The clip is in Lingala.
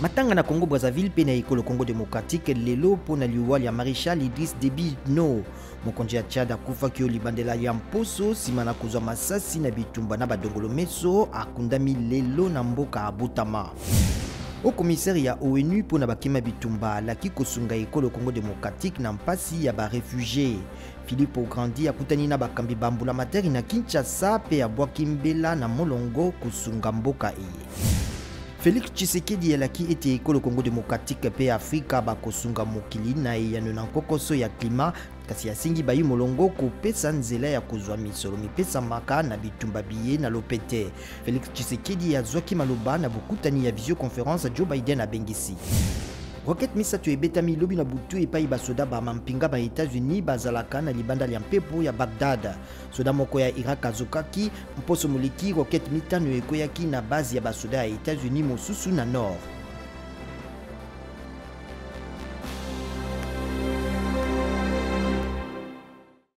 Matanga na Congo Brazzaville pe na ekolo Congo démocratique lelo po na liwali ya Maréchal Idriss Déby Itno. Mokonzi ya Tchad akufaki yo libandela ya mposo sima na kozwa masasi na bitumba na badongolo meso akundami lelo na mboka abutama. Au commissaire ya ONU pour na bakima bitumba laki kosunga ekolo Congo démocratique na mpasi ya ba réfugiés. Philippe Grandi akutani na bakambi bambula materi na Kinshasa pe abwaki mbela na molongo kosunga mboka eye. Félix Tshisekedi yalaki ete ekolo Congo démocratique pe Afrika bakosunga mokili na eyano na nkokoso ya klima kasi asingi bayi molongo kopesa nzela ya kozwa misolo mipesa maka na bitumba biye na lopete. Félix Tshisekedi azwaki maloba na bokutani ya visioconférence Joe Biden abengisi. Rocket misatu ebetami lobi na butu epai basoda ba mampinga ba États-Unis bazalaka na libanda ya mpepo ya Bagdad. Soda moko ya Irak azokaki mposo moleki rocket mitano ekoyaki na base ya basoda ya États-Unis mosusu na nord.